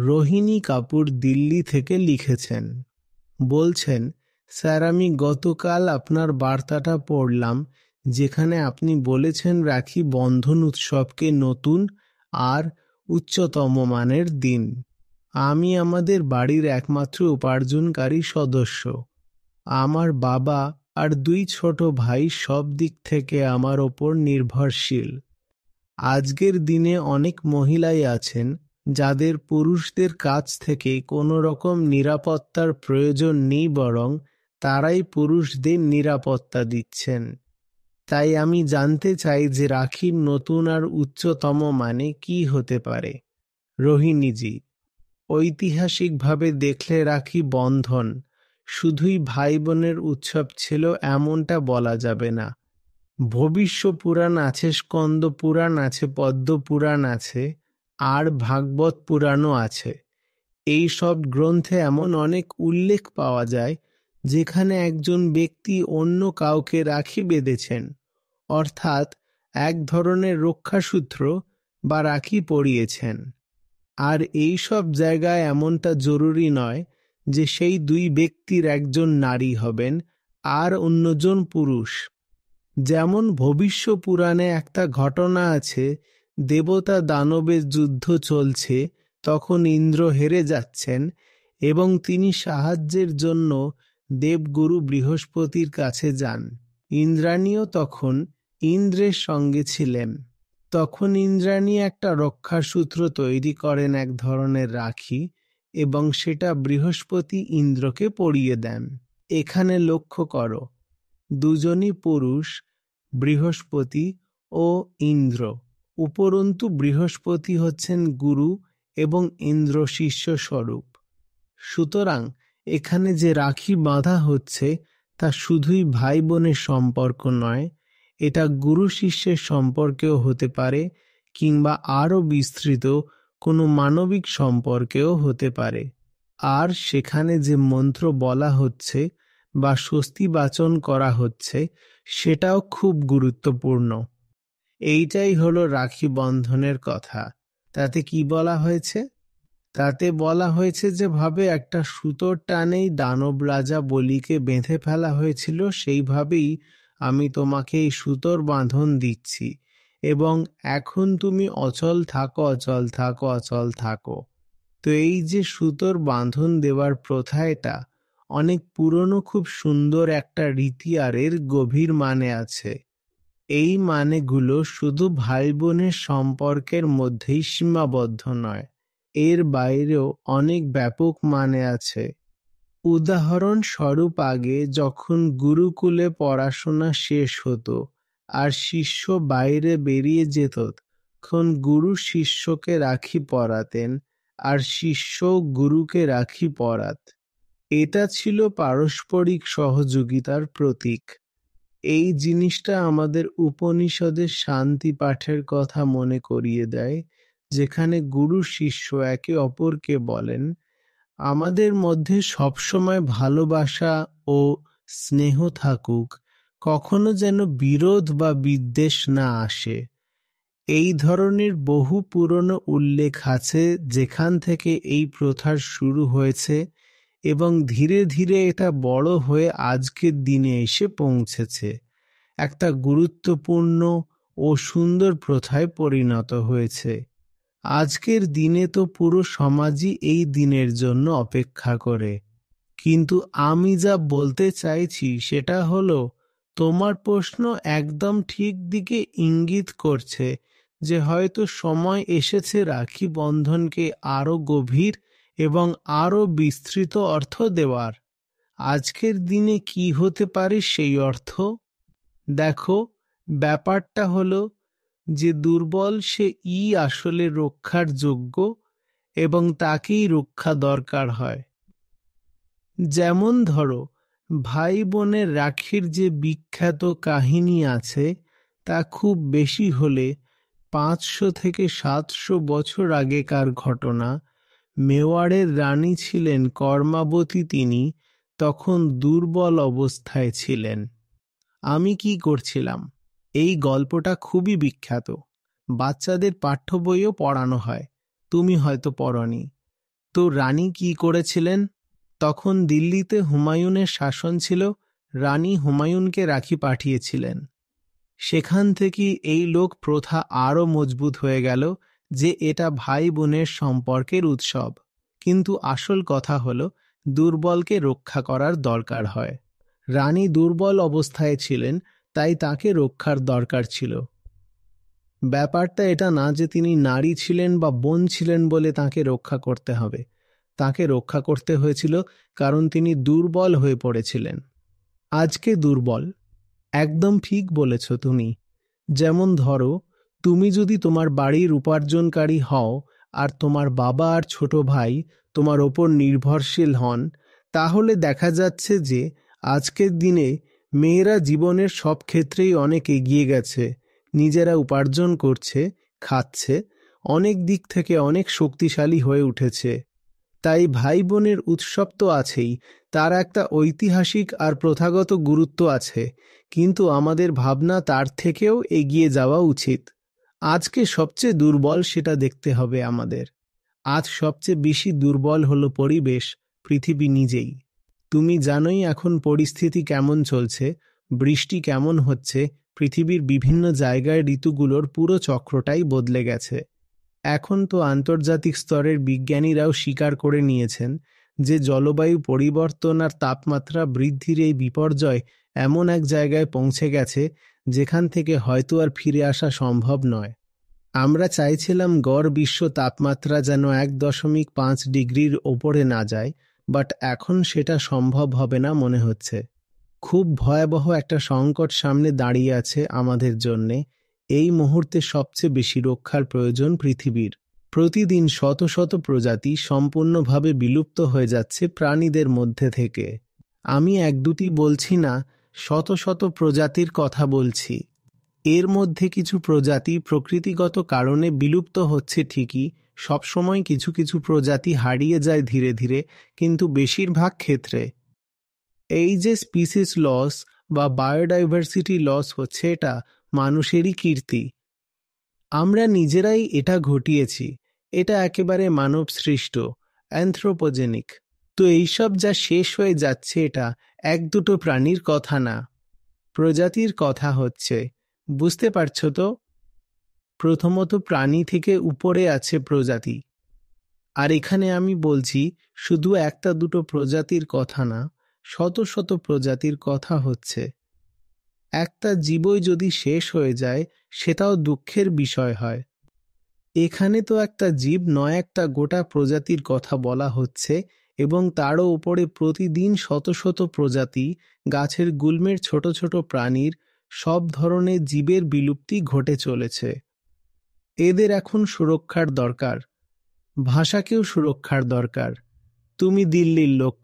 রোহিণী কাপুর দিল্লি থেকে লিখেছেন। বলছেন, স্যার, আমি গতকাল আপনার বার্তাটা পড়লাম, যেখানে আপনি বলেছেন রাখি বন্ধন উৎসবকে নতুন আর উচ্চতম মানের দিন। আমি আমাদের বাড়ির একমাত্র উপার্জনকারী সদস্য। আমার বাবা আর 2 ছোট ভাই সব দিক থেকে আমার ওপর নির্ভরশীল। আজকের দিনে অনেক মহিলাই আছেন যাদের পুরুষদের কাছ থেকে কোনো রকম নিরাপত্তার প্রয়োজন নেই, বরং তারাই পুরুষদের নিরাপত্তা দিচ্ছেন। তাই আমি জানতে চাই যে রাখির নতুন আর উচ্চতম মানে কি হতে পারে। রোহিণীজি, ঐতিহাসিকভাবে দেখলে রাখি বন্ধন শুধুই ভাই বোনের উৎসব ছিল এমনটা বলা যাবে না। ভবিষ্য পুরাণ আছে, স্কন্দ পুরাণ আছে, পদ্ম পুরাণ আছে, আর ভাগবত পুরাণও আছে। এই সব গ্রন্থে এমন অনেক উল্লেখ পাওয়া যায় যেখানে একজন ব্যক্তি অন্য কাউকে রাখি বেঁধেছেন, অর্থাৎ এক ধরনের রক্ষাসূত্র বা রাখি পরিয়েছেন। আর এই সব জায়গায় এমনটা জরুরি নয় যে সেই 2 ব্যক্তির একজন নারী হবেন আর অন্যজন পুরুষ। যেমন ভবিষ্য পুরাণে একটা ঘটনা আছে, দেবতা দানবের যুদ্ধ চলছে, তখন ইন্দ্র হেরে যাচ্ছেন এবং তিনি সাহায্যের জন্য দেবগুরু বৃহস্পতির কাছে যান। ইন্দ্রাণীও তখন ইন্দ্রের সঙ্গে ছিলেন। তখন ইন্দ্রাণী একটা রক্ষাসূত্র তৈরি করেন, এক ধরনের রাখি, এবং সেটা বৃহস্পতি ইন্দ্রকে পরিয়ে দেন। এখানে লক্ষ্য করো, দুজনই পুরুষ, বৃহস্পতি ও ইন্দ্র। উপরন্তু বৃহস্পতি হচ্ছেন গুরু এবং ইন্দ্র শিষ্য স্বরূপ। সুতরাং এখানে যে রাখি বাঁধা হচ্ছে তা শুধুই ভাই বোনের সম্পর্ক নয়, এটা গুরু শিষ্যের সম্পর্কেও হতে পারে, কিংবা আরও বিস্তৃত কোনো মানবিক সম্পর্কেও হতে পারে। আর সেখানে যে মন্ত্র বলা হচ্ছে বা স্বস্তি বাচন করা হচ্ছে সেটাও খুব গুরুত্বপূর্ণ। এইটাই হলো রাখি বন্ধনের কথা। তাতে কি বলা হয়েছে? তাতে বলা হয়েছে যে ভাবে একটা সুতোর টানেই দানব রাজা বলিকে বেঁধে ফেলা হয়েছিল, সেইভাবেই আমি তোমাকে এই সুতোর বাঁধন দিচ্ছি, এবং এখন তুমি অচল থাকো, অচল থাকো, অচল থাকো। তো এই যে সুতোর বাঁধন দেওয়ার প্রথা, এটা অনেক পুরনো, খুব সুন্দর একটা রীতি, আর এর গভীর মানে আছে। এই মানেগুলো শুধু ভাই বোনের সম্পর্কের মধ্যেই সীমাবদ্ধ নয়, এর বাইরেও অনেক ব্যাপক মানে আছে। উদাহরণস্বরূপ, আগে যখন গুরুকুলে পড়াশোনা শেষ হতো আর শিষ্য বাইরে বেরিয়ে যেত, তখন গুরু শিষ্যকে রাখি পরাতেন আর শিষ্য গুরুকে রাখি পরাত। এটা ছিল পারস্পরিক সহযোগিতার প্রতীক। এই জিনিসটা আমাদের উপনিষদের শান্তি পাঠের কথা মনে করিয়ে দেয়, যেখানে গুরু শিষ্য একে অপরকে বলেন, আমাদের মধ্যে সবসময় ভালোবাসা ও স্নেহ থাকুক, কখনো যেন বিরোধ বা বিদ্বেষ না আসে। এই ধরনের বহু পুরনো উল্লেখ আছে যেখান থেকে এই প্রথার শুরু হয়েছে, এবং ধীরে ধীরে এটা বড় হয়ে আজকের দিনে এসে পৌঁছেছে, একটা গুরুত্বপূর্ণ ও সুন্দর প্রথায় পরিণত হয়েছে। আজকের দিনে তো পুরো সমাজই এই দিনের জন্য অপেক্ষা করে। কিন্তু আমি যা বলতে চাইছি সেটা হলো, তোমার প্রশ্ন একদম ঠিক দিকে ইঙ্গিত করছে যে হয়তো সময় এসেছে রাখি বন্ধনকে আরো গভীর এবং আরো বিস্তৃত অর্থ দেওয়ার। আজকের দিনে কি হতে পারে সেই অর্থ? দেখো, ব্যাপারটা হলো যে দুর্বল সে আসলে রক্ষার যোগ্য, এবং তাকেই রক্ষা দরকার হয়। যেমন ধরো, ভাই বোনের রাখির যে বিখ্যাত কাহিনী আছে, তা খুব বেশি হলে 500 থেকে 700 বছর আগেকার ঘটনা। মেওয়াড়ের রানী ছিলেন কর্মাবতী, তিনি তখন দুর্বল অবস্থায় ছিলেন। আমি কি করছিলাম? এই গল্পটা খুবই বিখ্যাত, বাচ্চাদের পাঠ্য বইও পড়ানো হয়, তুমি হয়তো পড়নি। তো রানী কি করেছিলেন? তখন দিল্লিতে হুমায়ুনের শাসন ছিল। রানী হুমায়ুনকে রাখি পাঠিয়েছিলেন। সেখান থেকে এই লোক প্রথা আরও মজবুত হয়ে গেল যে এটা ভাই বোনের সম্পর্কের উৎসব। কিন্তু আসল কথা হলো দুর্বলকে রক্ষা করার দরকার হয়। রানী দুর্বল অবস্থায় ছিলেন, তাই তাকে রক্ষার দরকার ছিল। ব্যাপারটা এটা না যে তিনি নারী ছিলেন বা বোন ছিলেন বলে তাকে রক্ষা করতে হবে। তাকে রক্ষা করতে হয়েছিল কারণ তিনি দুর্বল হয়ে পড়েছিলেন। আজকে দুর্বল, একদম ঠিক বলেছ তুমি। যেমন ধরো, তুমি যদি তোমার বাড়ির উপার্জনকারী হও আর তোমার বাবা আর ছোট ভাই তোমার ওপর নির্ভরশীল হন, তাহলে দেখা যাচ্ছে যে আজকের দিনে মেয়েরা জীবনের সব ক্ষেত্রেই অনেক এগিয়ে গেছে, নিজেরা উপার্জন করছে, খাচ্ছে, অনেক দিক থেকে অনেক শক্তিশালী হয়ে উঠেছে। তাই ভাই বোনের উৎসব তো আছেই, তার একটা ঐতিহাসিক আর প্রথাগত গুরুত্ব আছে, কিন্তু আমাদের ভাবনা তার থেকেও এগিয়ে যাওয়া উচিত। আজকে সবচেয়ে দুর্বল সেটা দেখতে হবে আমাদের। আজ সবচেয়ে বেশি দুর্বল হলো পরিবেশ, পৃথিবী নিজেই। তুমি জানোই এখন পরিস্থিতি কেমন চলছে, বৃষ্টি কেমন হচ্ছে, পৃথিবীর বিভিন্ন জায়গায় ঋতুগুলোর পুরো চক্রটাই বদলে গেছে। এখন তো আন্তর্জাতিক স্তরের বিজ্ঞানীরাও স্বীকার করে নিয়েছেন যে জলবায়ু পরিবর্তন আর তাপমাত্রা বৃদ্ধির এই বিপর্যয় এমন এক জায়গায় পৌঁছে গেছে যেখান থেকে হয়তো আর ফিরে আসা সম্ভব নয়। আমরা চাইছিলাম গড় বিশ্ব তাপমাত্রা যেন 1.5 ডিগ্রির ওপরে না যায়, বাট এখন সেটা সম্ভব হবে না মনে হচ্ছে। খুব ভয়াবহ একটা সংকট সামনে দাঁড়িয়ে আছে আমাদের জন্যে। এই মুহূর্তে সবচেয়ে বেশি রক্ষার প্রয়োজন পৃথিবীর। প্রতিদিন শত শত প্রজাতি সম্পূর্ণভাবে বিলুপ্ত হয়ে যাচ্ছে প্রাণীদের মধ্যে থেকে। আমি এক দুটি বলছি না, শত শত প্রজাতির কথা বলছি। এর মধ্যে কিছু প্রজাতি প্রকৃতিগত কারণে বিলুপ্ত হচ্ছে ঠিকই, সবসময় কিছু কিছু প্রজাতি হারিয়ে যায় ধীরে ধীরে, কিন্তু বেশিরভাগ ক্ষেত্রে এই যে স্পিসিস লস বা বায়োডাইভার্সিটি লস হচ্ছে, এটা মানুষেরই কীর্তি। আমরা নিজেরাই এটা ঘটিয়েছি। এটা একেবারে মানব সৃষ্ট, অ্যানথ্রোপোজেনিক। তো এইসব যা শেষ হয়ে যাচ্ছে, এটা এক দুটো প্রাণীর কথা না, প্রজাতির কথা হচ্ছে। বুঝতে পারছো তো? প্রথমত প্রাণী থেকে উপরে আছে প্রজাতি। আর এখানে আমি বলছি শুধু একটা দুটো প্রজাতির কথা না, শত শত প্রজাতির কথা হচ্ছে। একটা জীবই যদি শেষ হয়ে যায় সেটাও দুঃখের বিষয় হয়। এখানে তো একটা জীব নয়, একটা গোটা প্রজাতির কথা বলা হচ্ছে, এবং তারও উপরে প্রতিদিন শত শত প্রজাতি, গাছের গুল্মের ছোট ছোট প্রাণীর, সব ধরনের জীবের বিলুপ্তি ঘটে চলেছে। এদের এখন সুরক্ষার দরকার, ভাষাকেও সুরক্ষার দরকার। তুমি দিল্লির লোক,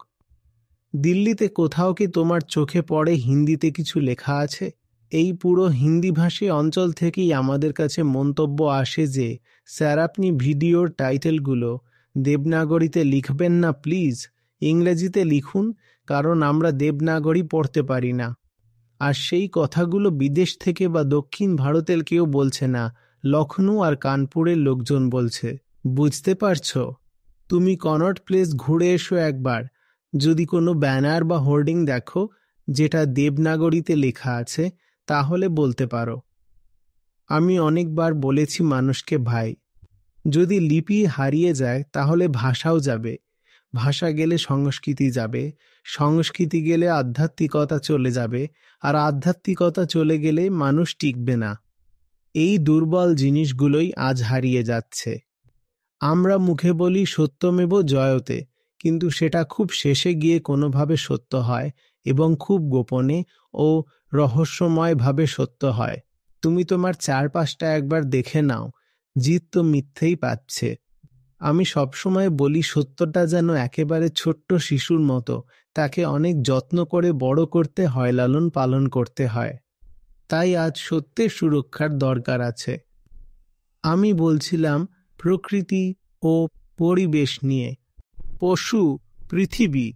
দিল্লিতে কোথাও কি তোমার চোখে পড়ে হিন্দিতে কিছু লেখা আছে? এই পুরো হিন্দিভাষী অঞ্চল থেকেই আমাদের কাছে মন্তব্য আসে যে স্যার আপনি ভিডিওর টাইটেলগুলো দেবনাগরীতে লিখবেন না প্লিজ, ইংরেজিতে লিখুন, কারণ আমরা দেবনাগরী পড়তে পারি না। আর সেই কথাগুলো বিদেশ থেকে বা দক্ষিণ ভারতের কেউ বলছে না, লখনৌ আর কানপুরের লোকজন বলছে। বুঝতে পারছো? তুমি কনট প্লেস ঘুরে এসো একবার, যদি কোনো ব্যানার বা হোর্ডিং দেখো যেটা দেবনাগরীতে লেখা আছে, তাহলে বলতে পারো। আমি অনেকবার বলেছি মানুষকে, ভাই, যদি লিপি হারিয়ে যায় তাহলে ভাষাও যাবে, ভাষা গেলে সংস্কৃতি যাবে, সংস্কৃতি গেলে আধ্যাত্মিকতা চলে যাবে, আর আধ্যাত্মিকতা চলে গেলে মানুষ টিকবে না। এই দুর্বল জিনিসগুলোই আজ হারিয়ে যাচ্ছে। আমরা মুখে বলি সত্যমেব জয়তে, কিন্তু সেটা খুব শেষে গিয়ে কোনোভাবে সত্য হয়, এবং খুব গোপনে ও রহস্যময়ভাবে সত্য হয়। তুমি তোমার চারপাশটা একবার দেখে নাও, জিত তো মিথ্যেই পাচ্ছে। আমি সবসময় বলি সত্যটা যেন একেবারে ছোট্ট শিশুর মতো, তাকে অনেক যত্ন করে বড় করতে হয়, লালন পালন করতে হয়। তাই আজ সত্যের সুরক্ষার দরকার আছে। আমি বলছিলাম প্রকৃতি ও পরিবেশ নিয়ে, পশু, পৃথিবী,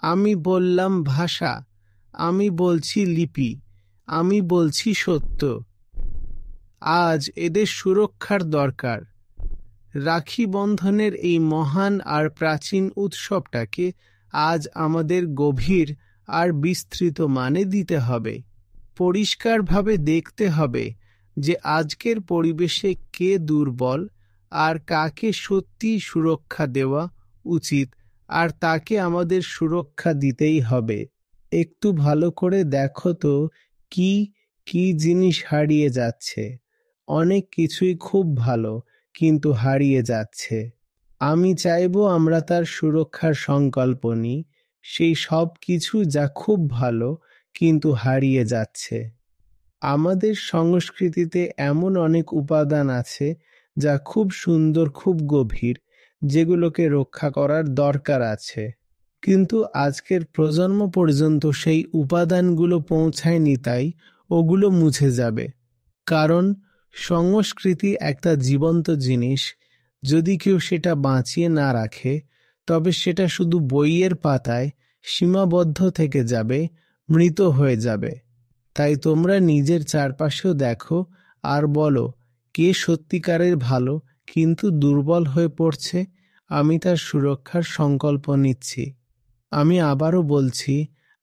আমি বললাম ভাষা, আমি বলছি লিপি, আমি বলছি সত্য। আজ এদের সুরক্ষার দরকার। রাখি বন্ধনের এই মহান আর প্রাচীন উৎসবটাকে আজ আমাদের গভীর আর বিস্তৃত মানে দিতে হবে। পরিষ্কারভাবে দেখতে হবে যে আজকের পরিবেশে কে দুর্বল আর কাকে সত্যি সুরক্ষা দেওয়া উচিত, আর তাকে আমাদের সুরক্ষা দিতেই হবে। একটু ভালো করে দেখো তো কি কি জিনিস হারিয়ে যাচ্ছে। অনেক কিছুই খুব ভালো, কিন্তু হারিয়ে যাচ্ছে। আমি চাইবো আমরা তার সুরক্ষার সংকল্প নিই, সেই সব কিছু যা খুব ভালো কিন্তু হারিয়ে যাচ্ছে। আমাদের সংস্কৃতিতে এমন অনেক উপাদান আছে যা খুব সুন্দর, খুব গভীর, যেগুলোকে রক্ষা করার দরকার আছে। কিন্তু আজকের প্রজন্ম পর্যন্ত সেই উপাদানগুলো পৌঁছায়নি, তাই ওগুলো মুছে যাবে। কারণ সংস্কৃতি একটা জীবন্ত জিনিস, যদি কেউ সেটা বাঁচিয়ে না রাখে তবে সেটা শুধু বইয়ের পাতায় সীমাবদ্ধ থেকে যাবে, মৃত হয়ে যাবে। তাই তোমরা নিজের চারপাশেও দেখো আর বলো কে সত্যিকারের ভালো কিন্তু দুর্বল হয়ে পড়ছে। আমি তার সুরক্ষার সংকল্প নিচ্ছি। আমি আবারও বলছি,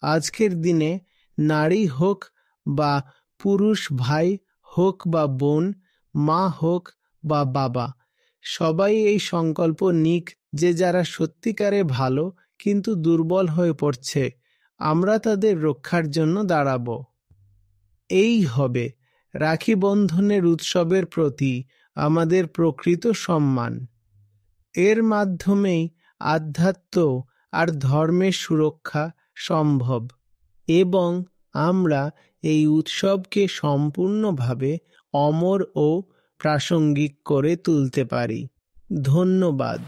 আজকের দিনে নারী হোক বা পুরুষ, ভাই হোক বা বোন, মা হোক বা বাবা, সবাই এই সংকল্প নিক যে যারা সত্যিকারে ভালো কিন্তু দুর্বল হয়ে পড়ছে, আমরা তাদের রক্ষার জন্য দাঁড়াবো। এই হবে রাখি বন্ধনের উৎসবের প্রতি আমাদের প্রকৃত সম্মান। এর মাধ্যমেই আধ্যাত্ম আর ধর্মের সুরক্ষা সম্ভব, এবং আমরা এই উৎসবকে সম্পূর্ণভাবে অমর ও প্রাসঙ্গিক করে তুলতে পারি। ধন্যবাদ।